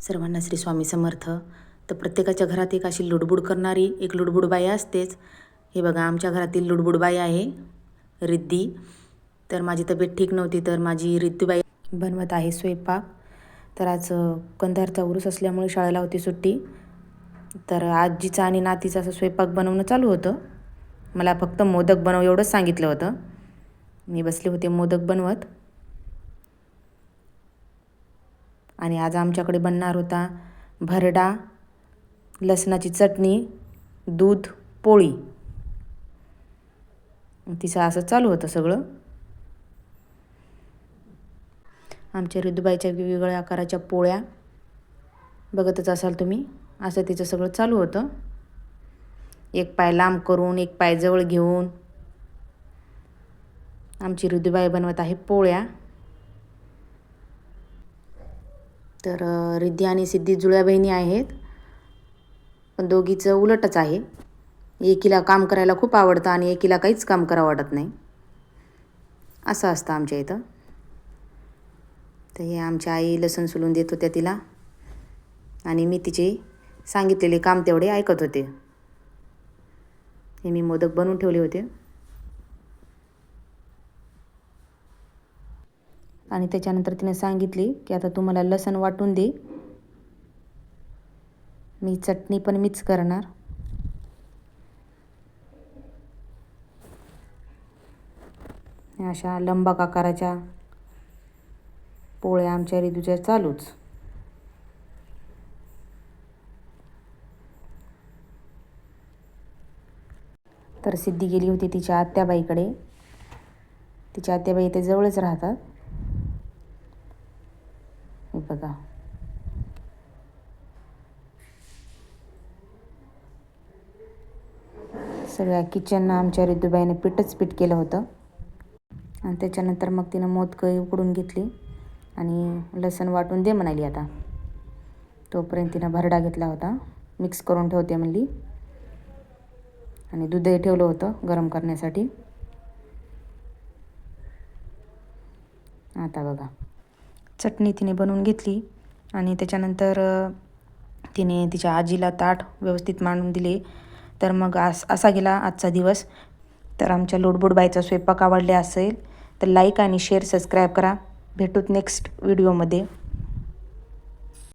सर्वांना श्री स्वामी समर्थ. तर प्रत्येकाच्या घरात एक अशी लुडबुड करणारी एक लुडबुड बाई असतेच. हे बघा, आमच्या घरातील लुडबुड बाई आहे रिद्धी. तर माझी तब्येत ठीक नव्हती, तर माझी रिद्धीबाई बनवत आहे स्वयंपाक. तर आज कंधारचा उरूस असल्यामुळे शाळेला होती सुट्टी. तर आजीचा आणि नातीचा असं स्वयंपाक बनवणं चालू होतं. मला फक्त मोदक बनव एवढंच सांगितलं होतं. मी बसले होते मोदक बनवत. आणि आज आमच्याकडे बनणार होता भरडा, लसणाची चटणी, दूध, पोळी. तिचं असं चालू होतं सगळं. आमच्या रिद्धूबाईच्या वेगवेगळ्या आकाराच्या पोळ्या बघतच असाल तुम्ही. असं तिचं सगळं चालू होतं. एक पाय लांब करून एक पाय जवळ घेऊन आमची रिद्धूबाई बनवत आहे पोळ्या. तर रिद्धी आणि सिद्धी जुळ्या बहिणी आहेत, पण दोघीचं उलटच आहे. एकीला काम करायला खूप आवडतं आणि एकीला काहीच काम करावं वाटत नाही. असं असतं आमच्या इथं. तर हे आमच्या आई लसूण सोलून देत होत्या तिला, आणि मी तिचे सांगितलेले काम तेवढे ऐकत होते. हे मी मोदक बनवून ठेवले होते. आणि त्याच्यानंतर तिने सांगितली की आता तू मला लसण वाटून दे, मी चटणी पण मीच करणार. अशा लंबा आकाराच्या पोळ्या आमच्या रिद्धूच्या चालूच. तर सिद्धी गेली होती तिच्या आत्याबाईकडे. तिच्या आत्याबाई इथे जवळच राहतात. हे बघा, सगळ्या किचननं आमच्या रिद्धूबाईने पीठ केलं होतं. आणि त्याच्यानंतर मग तिनं मोदकं उकडून घेतली आणि लसण वाटून दे म्हणाली. आता तोपर्यंत तिनं भरडा घेतला होता, मिक्स करून ठेवते म्हणली. आणि दूधही ठेवलं होतं गरम करण्यासाठी. आता बघा, चटणी तिने बनवून घेतली आणि त्याच्यानंतर तिने तिच्या आजीला ताट व्यवस्थित मांडून दिले. तर मग असा गेला आजचा दिवस. तर आमच्या लुडबुड बाईचा स्वयंपाक आवडले असेल तर लाईक आणि शेअर सबस्क्राईब करा. भेटूत नेक्स्ट व्हिडिओमध्ये.